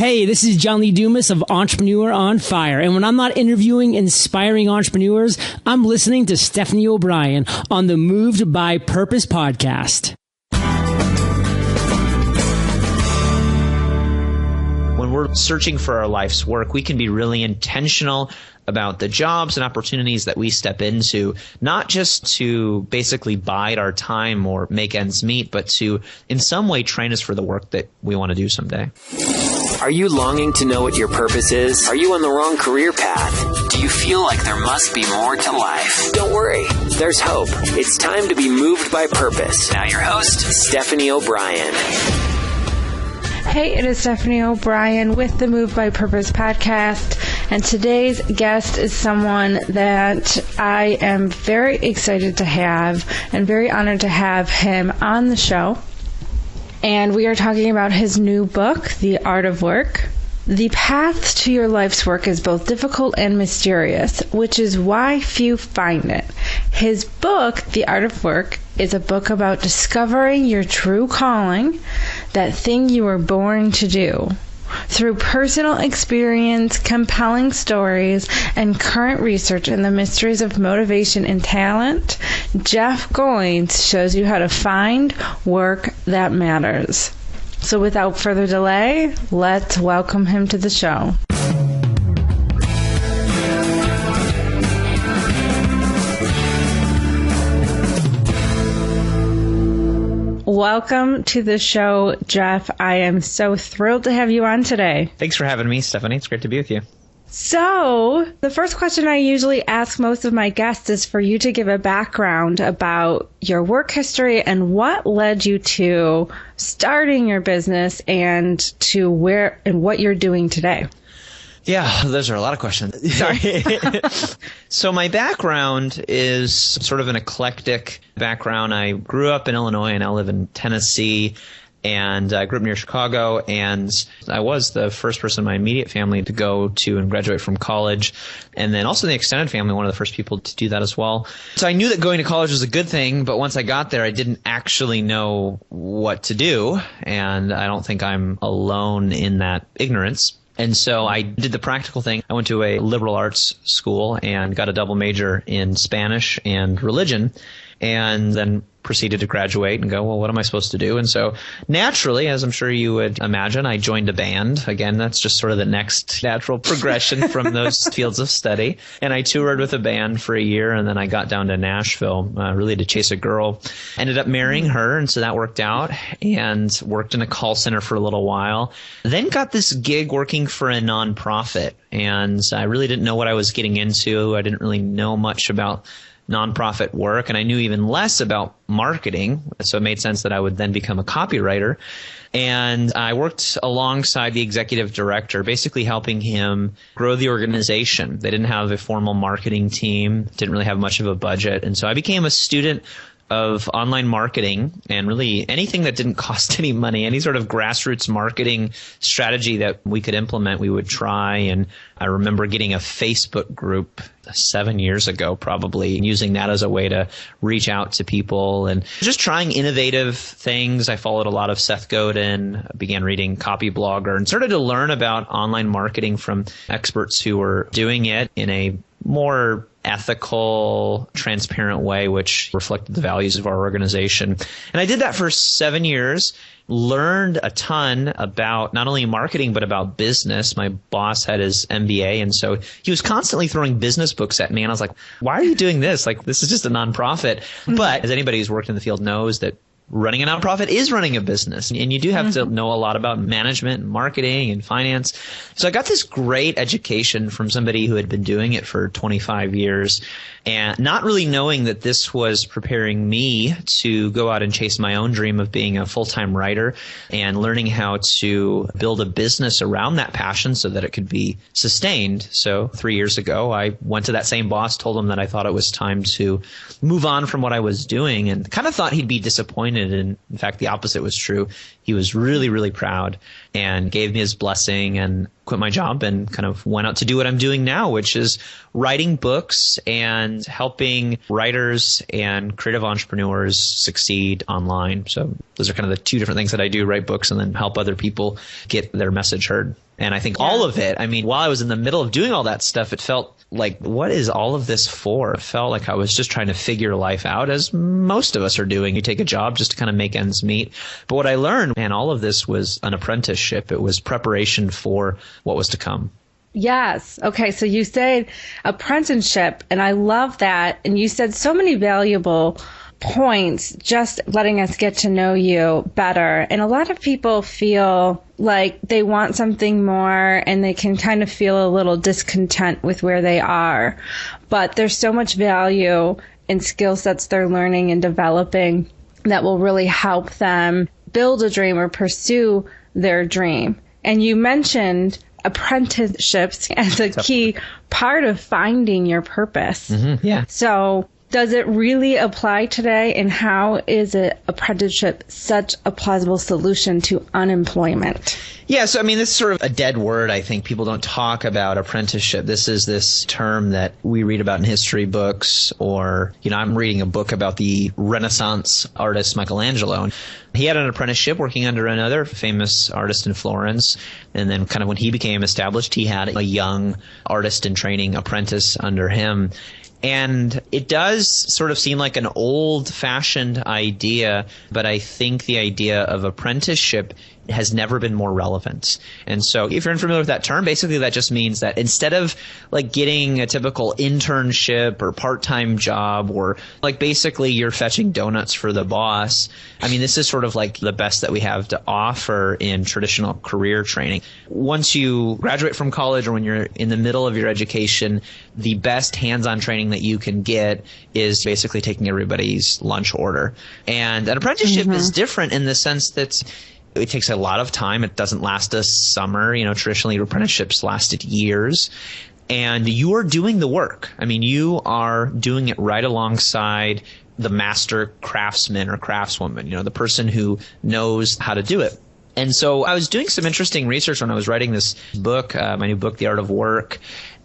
Hey, this is John Lee Dumas of Entrepreneur on Fire. And when I'm not interviewing inspiring entrepreneurs, I'm listening to Stephanie O'Brien on the Moved by Purpose podcast. When we're searching for our life's work, we can be really intentional about the jobs and opportunities that we step into, not just to basically bide our time or make ends meet, but to in some way train us for the work that we want to do someday. Are you longing to know what your purpose is? Are you on the wrong career path? Do you feel like there must be more to life? Don't worry, there's hope. It's time to be moved by purpose. Now your host, Stephanie O'Brien. Hey, it is Stephanie O'Brien with the Moved by Purpose podcast, and today's guest is someone that I am very excited to have and very honored to have him on the show. And we are talking about his new book, The Art of Work. The path to your life's work is both difficult and mysterious, which is why few find it. His book, The Art of Work, is a book about discovering your true calling, that thing you were born to do. Through personal experience, compelling stories, and current research in the mysteries of motivation and talent, Jeff Goins shows you how to find work that matters. So without further delay, let's welcome him to the show. Welcome to the show, Jeff. I am so thrilled to have you on today. Thanks for having me, Stephanie. It's great to be with you. So, the first question I usually ask most of my guests is for you to give a background about your work history and what led you to starting your business and to where and what you're doing today. Yeah, those are a lot of questions. Sorry. So my background is sort of an eclectic background. I grew up in Illinois and I live in Tennessee. And I grew up near Chicago, and I was the first person in my immediate family to go to and graduate from college. And then also in the extended family, one of the first people to do that as well. So I knew that going to college was a good thing, but once I got there, I didn't actually know what to do. And I don't think I'm alone in that ignorance. And so I did the practical thing. I went to a liberal arts school and got a double major in Spanish and religion, and then proceeded to graduate and go, well, what am I supposed to do? And so naturally, as I'm sure you would imagine, I joined a band. Again, that's just sort of the next natural progression from those fields of study. And I toured with a band for a year, and then I got down to Nashville really to chase a girl. Ended up marrying her, and so that worked out, and worked in a call center for a little while. Then got this gig working for a nonprofit, and I really didn't know what I was getting into. I didn't really know much about nonprofit work, and I knew even less about marketing, so it made sense that I would then become a copywriter. And I worked alongside the executive director, basically helping him grow the organization. They didn't have a formal marketing team, didn't really have much of a budget, and so I became a student of online marketing, and really anything that didn't cost any money, any sort of grassroots marketing strategy that we could implement, we would try. And I remember getting a Facebook group 7 years ago, probably, and using that as a way to reach out to people and just trying innovative things. I followed a lot of Seth Godin, began reading Copy Blogger, and started to learn about online marketing from experts who were doing it in a more ethical, transparent way, which reflected the values of our organization. And I did that for 7 years, learned a ton about not only marketing, but about business. My boss had his MBA, and so he was constantly throwing business books at me. And I was like, why are you doing this? Like, this is just a nonprofit. But as anybody who's worked in the field knows, that running a nonprofit is running a business, and you do have to know a lot about management and marketing and finance. So I got this great education from somebody who had been doing it for 25 years, and not really knowing that this was preparing me to go out and chase my own dream of being a full-time writer, and learning how to build a business around that passion so that it could be sustained. So 3 years ago, I went to that same boss, told him that I thought it was time to move on from what I was doing, and kind of thought he'd be disappointed. And in fact, the opposite was true. He was really, really proud. and gave me his blessing and quit my job and kind of went out to do what I'm doing now, which is writing books and helping writers and creative entrepreneurs succeed online. So those are kind of the two different things that I do, write books and then help other people get their message heard. And I think all of it, I mean, while I was in the middle of doing all that stuff, it felt like, what is all of this for? It felt like I was just trying to figure life out, as most of us are doing. You take a job just to kind of make ends meet. But what I learned, and all of this was an apprenticeship. It was preparation for what was to come. Yes. Okay. So you said apprenticeship, and I love that. And you said so many valuable points, just letting us get to know you better. And a lot of people feel like they want something more and they can kind of feel a little discontent with where they are. But there's so much value in skill sets they're learning and developing that will really help them build a dream or pursue their dream. And you mentioned apprenticeships as a key part of finding your purpose. Mm-hmm. Yeah. So does it really apply today, and how is an apprenticeship such a plausible solution to unemployment? Yeah, so I mean, this is sort of a dead word. I think people don't talk about apprenticeship. This is this term that we read about in history books, or, I'm reading a book about the Renaissance artist Michelangelo. He had an apprenticeship working under another famous artist in Florence. And then kind of when he became established, he had a young artist in training apprentice under him. And it does sort of seem like an old-fashioned idea, but I think the idea of apprenticeship has never been more relevant. And so if you're unfamiliar with that term, basically that just means that instead of like getting a typical internship or part-time job, or like basically you're fetching donuts for the boss, I mean, this is sort of like the best that we have to offer in traditional career training. Once you graduate from college, or when you're in the middle of your education, the best hands-on training that you can get is basically taking everybody's lunch order. And an apprenticeship is different in the sense that it takes a lot of time. It doesn't last a summer. Traditionally apprenticeships lasted years. And you are doing the work. I mean, you are doing it right alongside the master craftsman or craftswoman, the person who knows how to do it. And so I was doing some interesting research when I was writing this book, my new book, The Art of Work.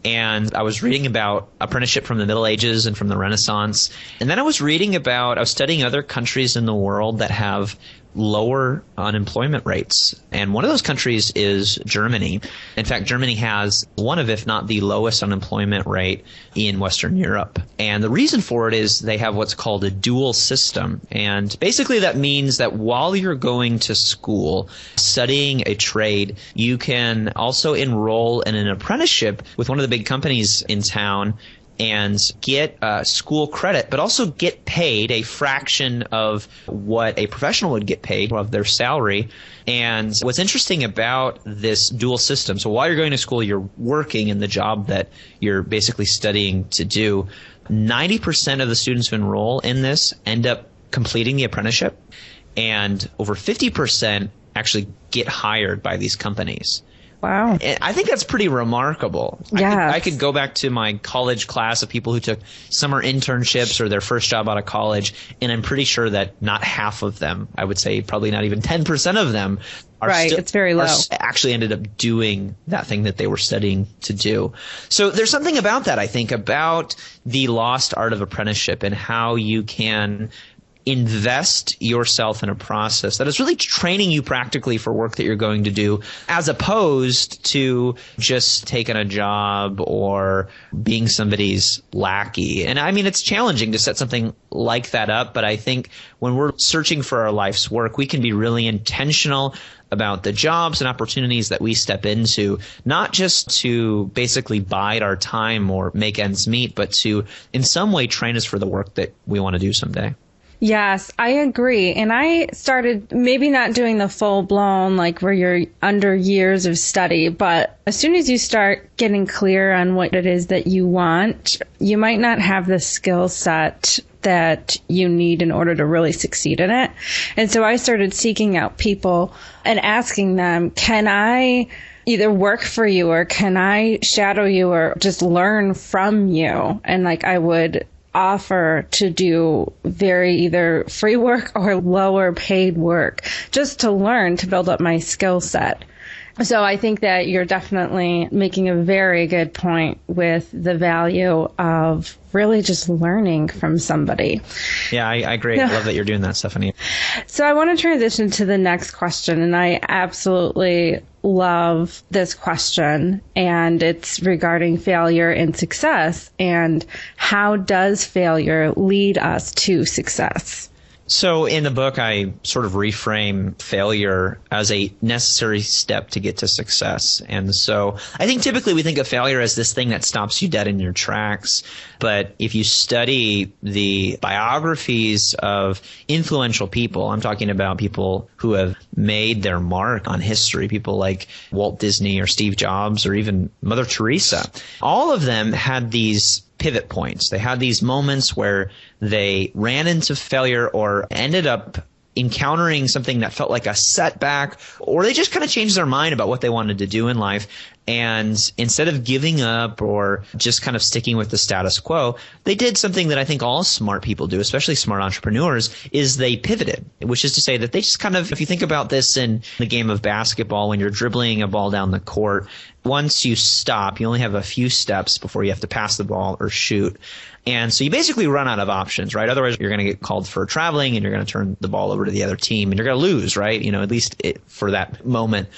And I was reading about apprenticeship from the Middle Ages and from the Renaissance. And then I was studying other countries in the world that have lower unemployment rates. And one of those countries is Germany. In fact, Germany has one of, if not the lowest unemployment rate in Western Europe. And the reason for it is they have what's called a dual system. And basically that means that while you're going to school, studying a trade, you can also enroll in an apprenticeship with one of the big companies in town and get school credit, but also get paid a fraction of what a professional would get paid of their salary. And what's interesting about this dual system, so while you're going to school, you're working in the job that you're basically studying to do. 90% of the students who enroll in this end up completing the apprenticeship, and over 50% actually get hired by these companies. Wow. And I think that's pretty remarkable. Yes. I could go back to my college class of people who took summer internships or their first job out of college, and I'm pretty sure that not half of them, I would say probably not even 10% of them, it's very low. Actually ended up doing that thing that they were studying to do. So there's something about that, I think, about the lost art of apprenticeship and how you can invest yourself in a process that is really training you practically for work that you're going to do, as opposed to just taking a job or being somebody's lackey. And I mean, it's challenging to set something like that up, but I think when we're searching for our life's work, we can be really intentional about the jobs and opportunities that we step into, not just to basically bide our time or make ends meet, but to in some way train us for the work that we want to do someday. Yes, I agree. And I started maybe not doing the full blown, like where you're under years of study, but as soon as you start getting clear on what it is that you want, you might not have the skill set that you need in order to really succeed in it. And so I started seeking out people and asking them, can I either work for you, or can I shadow you, or just learn from you? And like I would offer to do very either free work or lower paid work just to learn, to build up my skill set. So I think that you're definitely making a very good point with the value of really just learning from somebody. Yeah, I agree. I love that you're doing that, Stephanie. So I want to transition to the next question, and I absolutely love this question, and it's regarding failure and success, and how does failure lead us to success? So in the book, I sort of reframe failure as a necessary step to get to success. And so I think typically we think of failure as this thing that stops you dead in your tracks. But if you study the biographies of influential people, I'm talking about people who have made their mark on history, people like Walt Disney or Steve Jobs or even Mother Teresa, all of them had these pivot points. They had these moments where they ran into failure or ended up encountering something that felt like a setback, or they just kind of changed their mind about what they wanted to do in life. And instead of giving up or just kind of sticking with the status quo, they did something that I think all smart people do, especially smart entrepreneurs, is they pivoted, which is to say that they just kind of, if you think about this in the game of basketball, when you're dribbling a ball down the court, once you stop, you only have a few steps before you have to pass the ball or shoot. And so you basically run out of options, right? Otherwise, you're going to get called for traveling and you're going to turn the ball over to the other team and you're going to lose, right? You know, at least for that moment.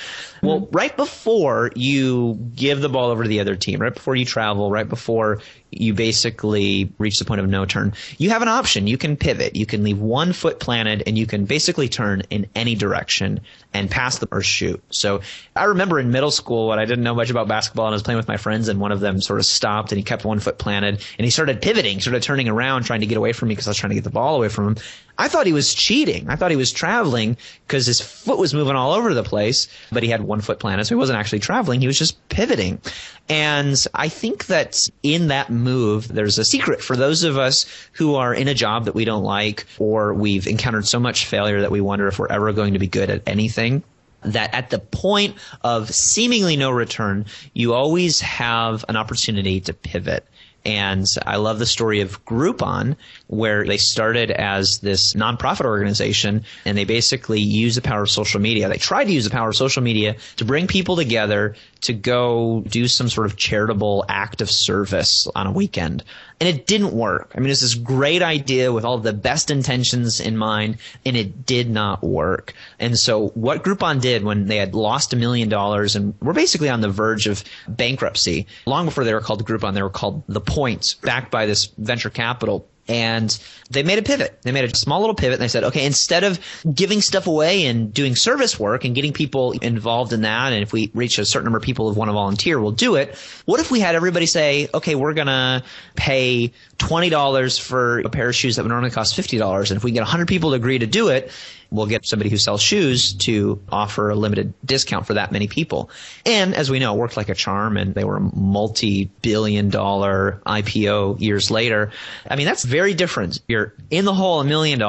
Well, right before you give the ball over to the other team, right before you travel, right before you basically reach the point of no turn, you have an option. You can pivot. You can leave one foot planted and you can basically turn in any direction and pass or shoot. So I remember in middle school when I didn't know much about basketball and I was playing with my friends and one of them sort of stopped and he kept one foot planted and he started pivoting, sort of turning around, trying to get away from me because I was trying to get the ball away from him. I thought he was cheating. I thought he was traveling because his foot was moving all over the place, but he had one foot planted, so he wasn't actually traveling. He was just pivoting. And I think that in that move, there's a secret for those of us who are in a job that we don't like, or we've encountered so much failure that we wonder if we're ever going to be good at anything, that at the point of seemingly no return, you always have an opportunity to pivot. And I love the story of Groupon, where they started as this nonprofit organization, and they basically use the power of social media. They tried to use the power of social media to bring people together to go do some sort of charitable act of service on a weekend. And it didn't work. I mean, it's this great idea with all of the best intentions in mind, and it did not work. And so what Groupon did when they had lost $1 million and were basically on the verge of bankruptcy, long before they were called Groupon, they were called The Points, backed by this venture capital. And they made a pivot. They made a small little pivot and they said, okay, instead of giving stuff away and doing service work and getting people involved in that, and if we reach a certain number of people who want to volunteer, we'll do it. What if we had everybody say, okay, we're going to pay $20 for a pair of shoes that would normally cost $50. And if we get 100 people to agree to do it, we'll get somebody who sells shoes to offer a limited discount for that many people. And as we know, it worked like a charm, and they were a multi-billion-dollar IPO years later. I mean, that's very different. You're in the hole $1 million,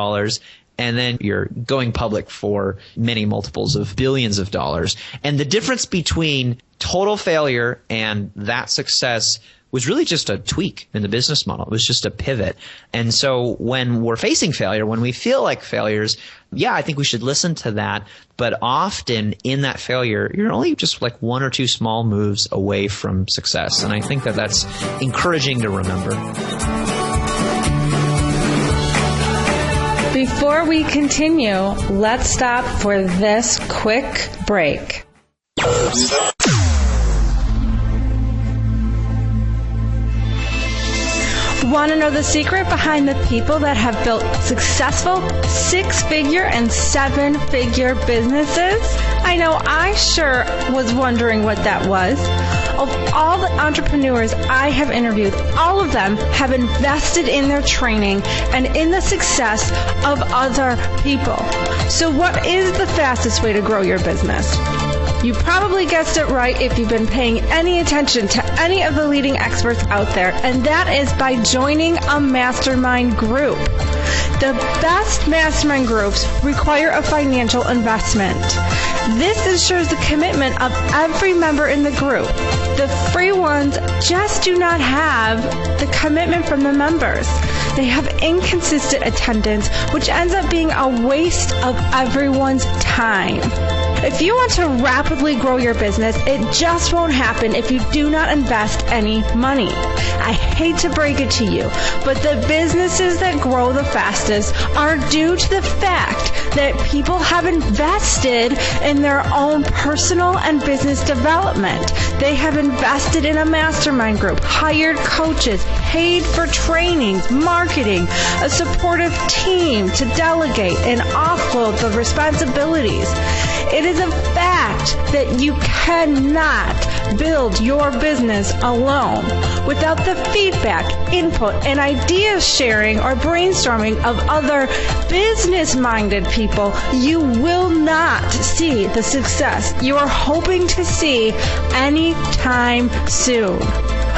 and then you're going public for many multiples of billions of dollars. And the difference between total failure and that success was really just a tweak in the business model. It was just a pivot. And so when we're facing failure, when we feel like failures, yeah, I think we should listen to that. But often in that failure, you're only just like one or two small moves away from success. And I think that that's encouraging to remember. Before we continue, let's stop for this quick break. Want to know the secret behind the people that have built successful 6-figure and 7-figure businesses? I know I sure was wondering what that was. Of all the entrepreneurs I have interviewed, all of them have invested in their training and in the success of other people. So what is the fastest way to grow your business? You probably guessed it right if you've been paying any attention to any of the leading experts out there, and that is by joining a mastermind group. The best mastermind groups require a financial investment. This ensures the commitment of every member in the group. The free ones just do not have the commitment from the members. They have inconsistent attendance, which ends up being a waste of everyone's time. If you want to rapidly grow your business, it just won't happen if you do not invest any money. I hate to break it to you, but the businesses that grow the fastest are due to the fact that people have invested in their own personal and business development. They have invested in a mastermind group, hired coaches, paid for trainings, marketing, a supportive team to delegate and offload the responsibilities. It is a fact that you cannot build your business alone without the feedback, input, and idea sharing or brainstorming of other business-minded people. You will not see the success you are hoping to see anytime soon.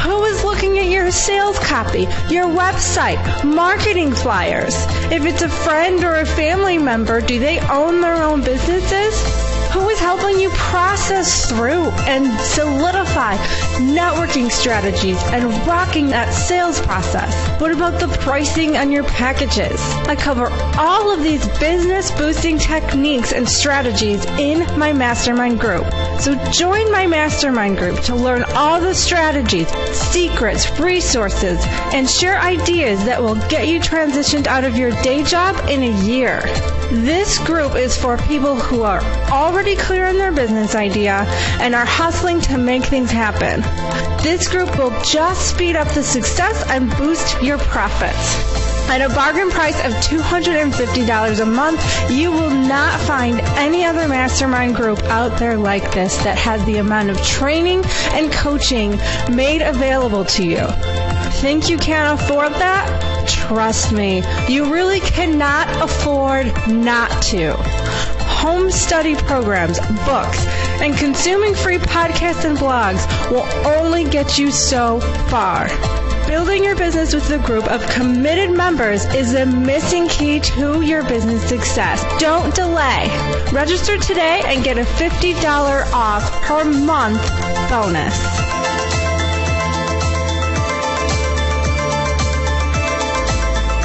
Who is looking at your sales copy, your website, marketing flyers? If it's a friend or a family member, do they own their own businesses? Who is helping you process through and solidify networking strategies and rocking that sales process? What about the pricing on your packages? I cover all of these business boosting techniques and strategies in my mastermind group. So join my mastermind group to learn all the strategies, secrets, resources, and share ideas that will get you transitioned out of your day job in a year. This group is for people who are already clear on their business idea and are hustling to make things happen. This group will just speed up the success and boost your profits. At a bargain price of $250 a month, you will not find any other mastermind group out there like this that has the amount of training and coaching made available to you. Think you can't afford that? Trust me, you really cannot afford not to. Home study programs, books, and consuming free podcasts and blogs will only get you so far. Building your business with a group of committed members is the missing key to your business success. Don't delay. Register today and get a $50 off per month bonus.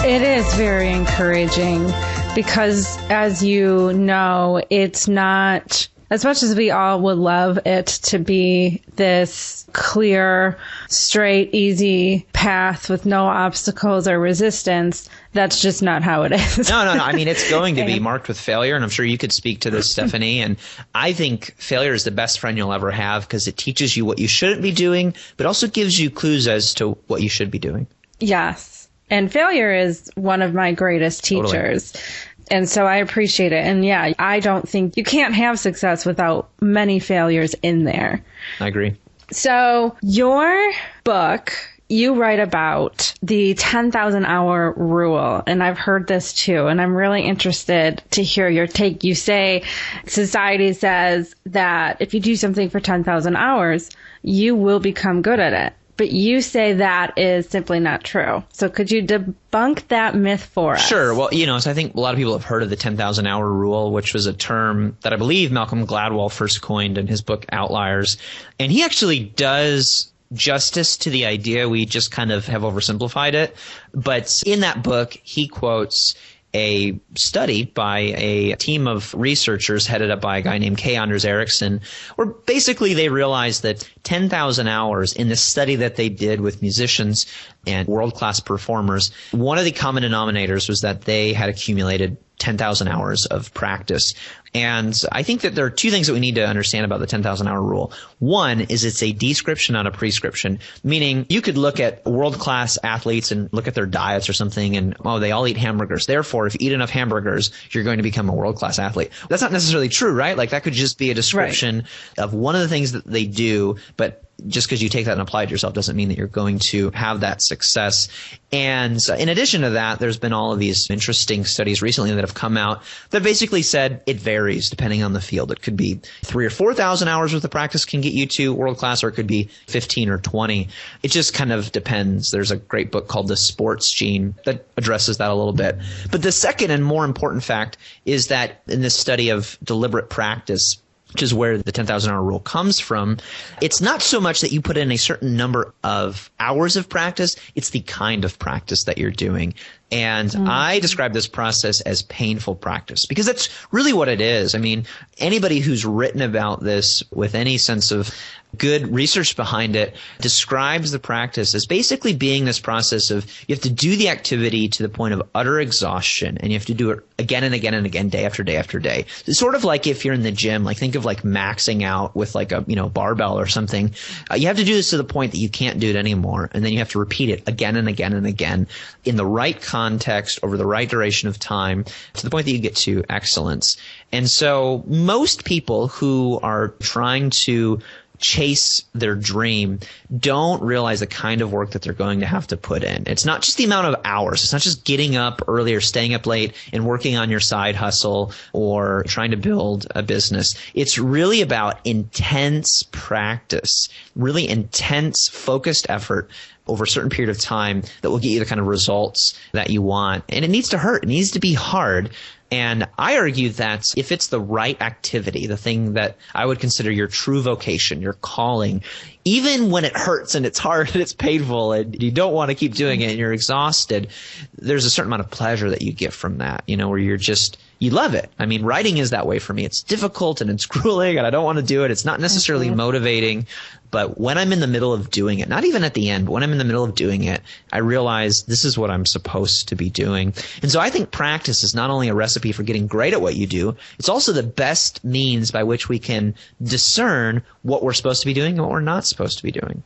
It is very encouraging because, as you know, it's not, as much as we all would love it to be this clear, straight, easy path with no obstacles or resistance, that's just not how it is. No. I mean, it's going to be marked with failure, and I'm sure you could speak to this, Stephanie. And I think failure is the best friend you'll ever have because it teaches you what you shouldn't be doing, but also gives you clues as to what you should be doing. Yes. And failure is one of my greatest teachers. Totally. And so I appreciate it. And yeah, I don't think you can't have success without many failures in there. I agree. So your book, you write about the 10,000 hour rule. And I've heard this too. And I'm really interested to hear your take. You say society says that if you do something for 10,000 hours, you will become good at it. But you say that is simply not true. So could you debunk that myth for us? Sure. Well, so I think a lot of people have heard of the 10,000 hour rule, which was a term that I believe Malcolm Gladwell first coined in his book Outliers. And he actually does justice to the idea. We just kind of have oversimplified it. But in that book, he quotes a study by a team of researchers headed up by a guy named K. Anders Ericsson, where basically they realized that 10,000 hours in this study that they did with musicians and world-class performers, one of the common denominators was that they had accumulated 10,000 hours of practice. And I think that there are two things that we need to understand about the 10,000 hour rule. One is it's a description, not a prescription, meaning you could look at world-class athletes and look at their diets or something and, they all eat hamburgers. Therefore, if you eat enough hamburgers, you're going to become a world-class athlete. That's not necessarily true, right? Like that could just be a description of one of the things that they do, but just because you take that and apply it to yourself doesn't mean that you're going to have that success. And in addition to that, there's been all of these interesting studies recently that have come out that basically said it varies depending on the field. It could be 3,000 or 4,000 hours worth of practice can get you to world class, or it could be 15 or 20. It just kind of depends. There's a great book called The Sports Gene that addresses that a little bit. But the second and more important fact is that in this study of deliberate practice, which is where the 10,000 hour rule comes from, it's not so much that you put in a certain number of hours of practice, it's the kind of practice that you're doing. And I describe this process as painful practice because that's really what it is. I mean, anybody who's written about this with any sense of good research behind it describes the practice as basically being this process of you have to do the activity to the point of utter exhaustion, and you have to do it again and again and again, day after day after day. It's sort of like if you're in the gym, like think of like maxing out with like a, barbell or something. You have to do this to the point that you can't do it anymore, and then you have to repeat it again and again and again in the right context over the right duration of time to the point that you get to excellence. And so most people who are trying to chase their dream don't realize the kind of work that they're going to have to put in. It's not just the amount of hours. It's not just getting up early or staying up late and working on your side hustle or trying to build a business. It's really about intense practice, really intense focused effort over a certain period of time that will get you the kind of results that you want. And it needs to hurt. It needs to be hard. And I argue that if it's the right activity, the thing that I would consider your true vocation, your calling, even when it hurts and it's hard and it's painful and you don't want to keep doing it and you're exhausted, there's a certain amount of pleasure that you get from that, where you love it. I mean, writing is that way for me. It's difficult and it's grueling and I don't want to do it. It's not necessarily motivating. But when I'm in the middle of doing it, not even at the end, but when I'm in the middle of doing it, I realize this is what I'm supposed to be doing. And so I think practice is not only a recipe for getting great at what you do, it's also the best means by which we can discern what we're supposed to be doing and what we're not supposed to be doing.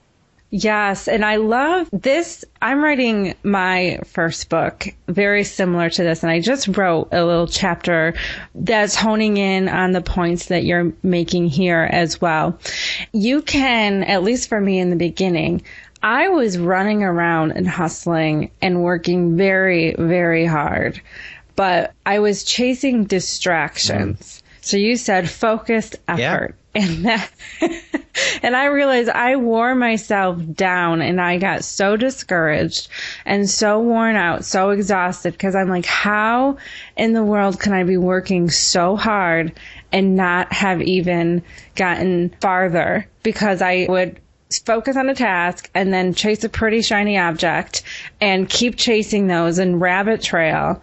Yes, and I love this. I'm writing my first book very similar to this, and I just wrote a little chapter that's honing in on the points that you're making here as well. You can, at least for me in the beginning, I was running around and hustling and working very, very hard, but I was chasing distractions. So you said focused effort. Yeah. And I realized I wore myself down and I got so discouraged and so worn out, so exhausted because I'm like, how in the world can I be working so hard and not have even gotten farther? Because I would focus on a task and then chase a pretty shiny object and keep chasing those and rabbit trail.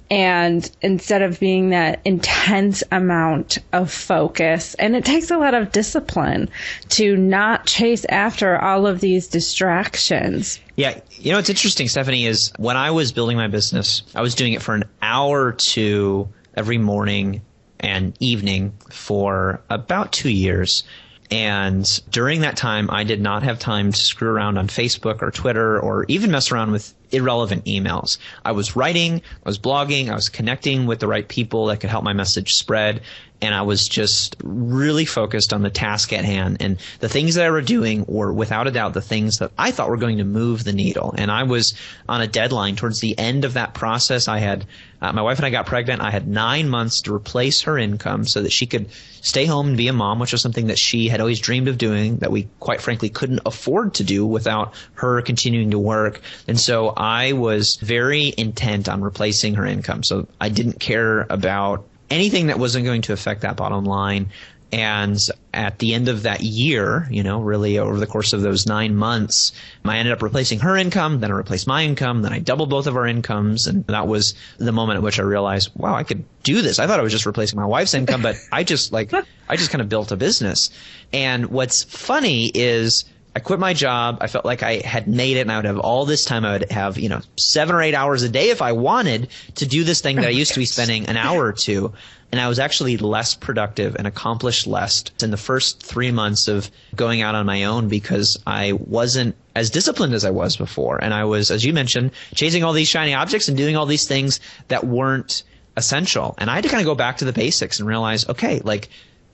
And instead of being that intense amount of focus, and it takes a lot of discipline to not chase after all of these distractions. Yeah. What's interesting, Stephanie, is when I was building my business, I was doing it for an hour or two every morning and evening for about 2 years. And during that time, I did not have time to screw around on Facebook or Twitter or even mess around with irrelevant emails. I was writing, I was blogging, I was connecting with the right people that could help my message spread. And I was just really focused on the task at hand. And the things that I were doing were without a doubt the things that I thought were going to move the needle. And I was on a deadline towards the end of that process. I had my wife and I got pregnant. I had 9 months to replace her income so that she could stay home and be a mom, which was something that she had always dreamed of doing that we quite frankly couldn't afford to do without her continuing to work. And so I was very intent on replacing her income. So I didn't care about anything that wasn't going to affect that bottom line. And at the end of that year, really over the course of those 9 months, I ended up replacing her income, then I replaced my income, then I doubled both of our incomes. And that was the moment at which I realized, wow, I could do this. I thought I was just replacing my wife's income, but I just kind of built a business. And what's funny is I quit my job. I felt like I had made it and I would have all this time. I would have, 7 or 8 hours a day if I wanted to do this thing that I used to be spending an hour or two. And I was actually less productive and accomplished less in the first 3 months of going out on my own because I wasn't as disciplined as I was before. And I was, as you mentioned, chasing all these shiny objects and doing all these things that weren't essential. And I had to kind of go back to the basics and realize, okay,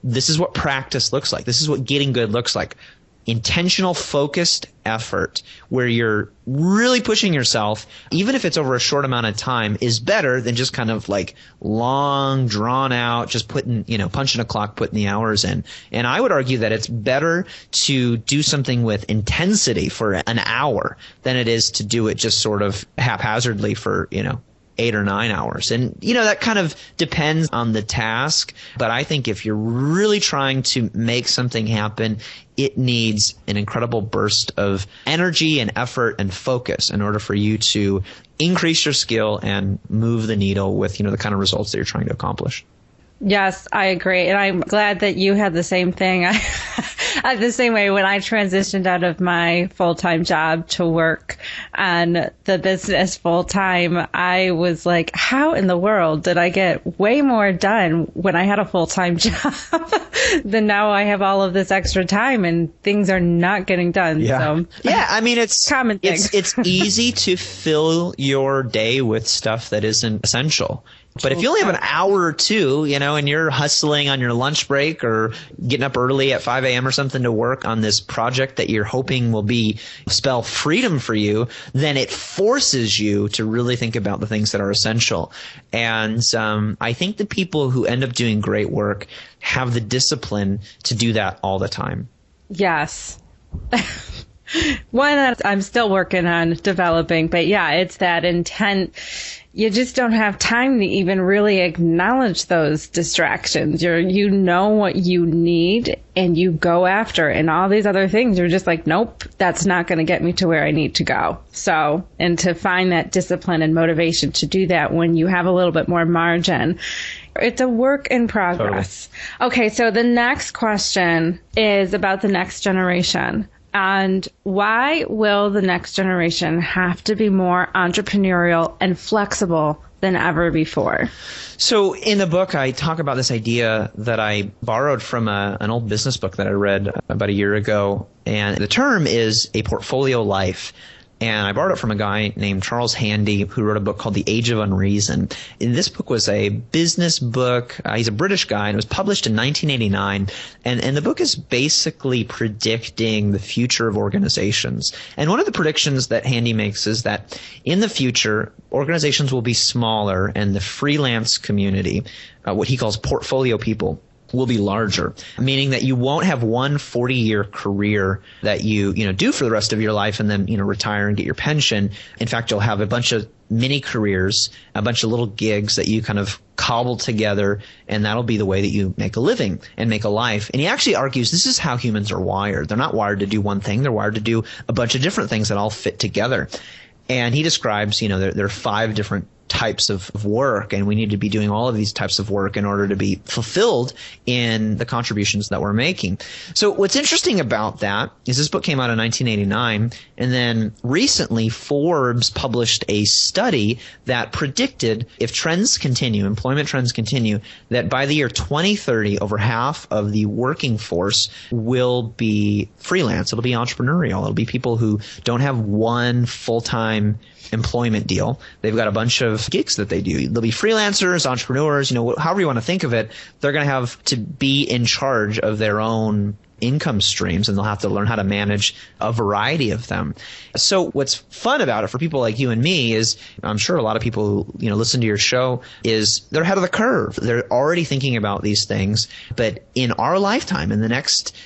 this is what practice looks like. This is what getting good looks like. Intentional, focused effort where you're really pushing yourself, even if it's over a short amount of time, is better than just kind of long, drawn out, just punching a clock, putting the hours in. And I would argue that it's better to do something with intensity for an hour than it is to do it just sort of haphazardly for, 8 or 9 hours. And, that kind of depends on the task. But I think if you're really trying to make something happen, it needs an incredible burst of energy and effort and focus in order for you to increase your skill and move the needle with, the kind of results that you're trying to accomplish. Yes, I agree. And I'm glad that you had the same thing. I the same way when I transitioned out of my full-time job to work on the business full-time, I was like, how in the world did I get way more done when I had a full-time job than now I have all of this extra time and things are not getting done. Yeah. So, yeah. I mean, it's common thing. It's easy to fill your day with stuff that isn't essential. But if you only have an hour or two, and you're hustling on your lunch break or getting up early at 5 a.m. or something to work on this project that you're hoping will spell freedom for you, then it forces you to really think about the things that are essential. And I think the people who end up doing great work have the discipline to do that all the time. Yes. One that I'm still working on developing, but yeah, it's that intent. You just don't have time to even really acknowledge those distractions. You know what you need and you go after it. And all these other things, you're just like, nope, that's not going to get me to where I need to go. So, and to find that discipline and motivation to do that when you have a little bit more margin. It's a work in progress. Totally. Okay, so the next question is about the next generation. And why will the next generation have to be more entrepreneurial and flexible than ever before? So in the book, I talk about this idea that I borrowed from an old business book that I read about a year ago. And the term is a portfolio life. And I borrowed it from a guy named Charles Handy, who wrote a book called The Age of Unreason. And this book was a business book. He's a British guy, and it was published in 1989. And the book is basically predicting the future of organizations. And one of the predictions that Handy makes is that in the future, organizations will be smaller, and the freelance community, what he calls portfolio people, will be larger, meaning that you won't have one 40-year career that you do for the rest of your life and then, retire and get your pension. In fact, you'll have a bunch of mini careers, a bunch of little gigs that you kind of cobble together, and that'll be the way that you make a living and make a life. And he actually argues this is how humans are wired. They're not wired to do one thing. They're wired to do a bunch of different things that all fit together. And he describes, there are 5 different types of work, and we need to be doing all of these types of work in order to be fulfilled in the contributions that we're making. So what's interesting about that is this book came out in 1989, and then recently Forbes published a study that predicted if trends continue, employment trends continue, that by the year 2030, over half of the working force will be freelance. It'll be entrepreneurial. It'll be people who don't have one full-time employment deal. They've got a bunch of gigs that they do. They'll be freelancers, entrepreneurs, however you want to think of it. They're going to have to be in charge of their own income streams, and they'll have to learn how to manage a variety of them. So what's fun about it for people like you and me is, I'm sure a lot of people who listen to your show, is they're ahead of the curve. They're already thinking about these things. But in our lifetime, in the next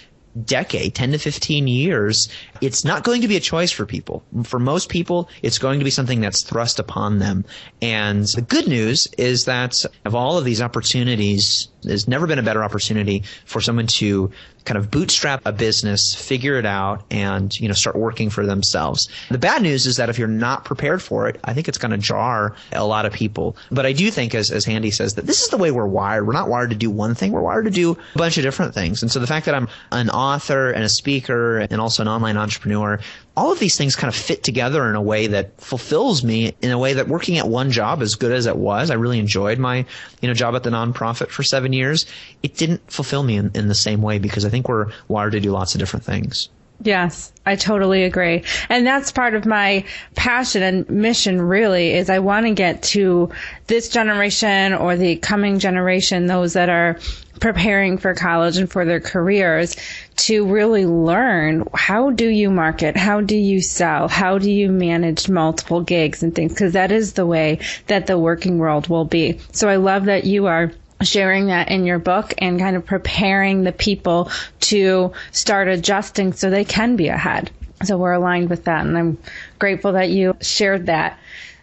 decade, 10 to 15 years, it's not going to be a choice for people. For most people, it's going to be something that's thrust upon them. And the good news is that of all of these opportunities, there's never been a better opportunity for someone to kind of bootstrap a business, figure it out, and start working for themselves. The bad news is that if you're not prepared for it, I think it's going to jar a lot of people. But I do think, as Handy says, that this is the way we're wired. We're not wired to do one thing. We're wired to do a bunch of different things. And so the fact that I'm an author and a speaker and also an online entrepreneur, all of these things kind of fit together in a way that fulfills me, in a way that working at one job, as good as it was, I really enjoyed my job at the nonprofit for 7 years. It didn't fulfill me in the same way, because I think we're wired to do lots of different things. Yes, I totally agree. And that's part of my passion and mission, really, is I want to get to this generation or the coming generation, those that are preparing for college and for their careers, to really learn, how do you market? How do you sell? How do you manage multiple gigs and things? Because that is the way that the working world will be. So I love that you are sharing that in your book and kind of preparing the people to start adjusting so they can be ahead. So we're aligned with that, and I'm grateful that you shared that.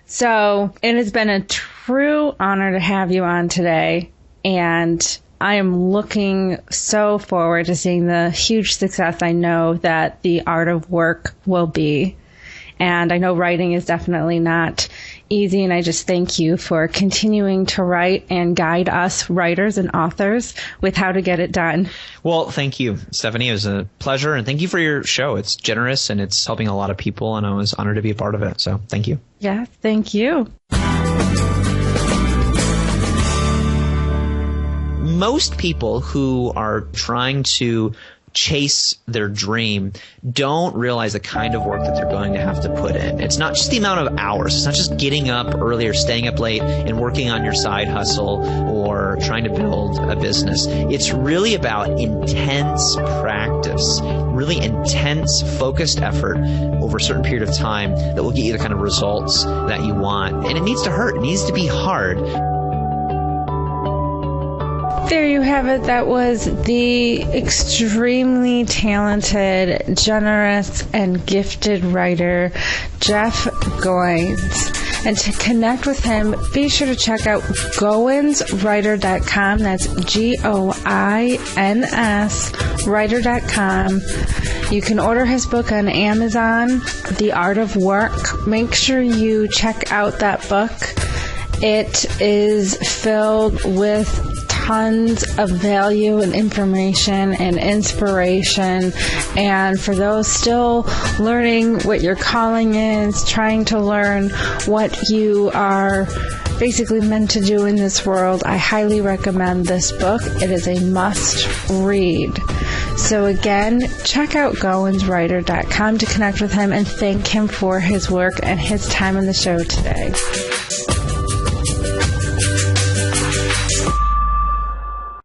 So it has been a true honor to have you on today, and I am looking so forward to seeing the huge success I know that the art of work will be. And I know writing is definitely not easy, and I just thank you for continuing to write and guide us writers and authors with how to get it done. Well, thank you, Stephanie. It was a pleasure, and thank you for your show. It's generous, and it's helping a lot of people, and I was honored to be a part of it. So thank you. Yeah, thank you. Most people who are trying to chase their dream don't realize the kind of work that they're going to have to put in. It's not just the amount of hours. It's not just getting up early or staying up late and working on your side hustle or trying to build a business. It's really about intense practice, really intense, focused effort over a certain period of time that will get you the kind of results that you want. And it needs to hurt. It needs to be hard. There you have it. That was the extremely talented, generous, and gifted writer, Jeff Goins. And to connect with him, be sure to check out goinswriter.com. That's GOINS writer.com. You can order his book on Amazon, The Art of Work. Make sure you check out that book. It is filled with tons of value and information and inspiration. And for those still learning what your calling is, trying to learn what you are basically meant to do in this world, I highly recommend this book. It is a must read. So again, check out goinswriter.com to connect with him and thank him for his work and his time on the show today.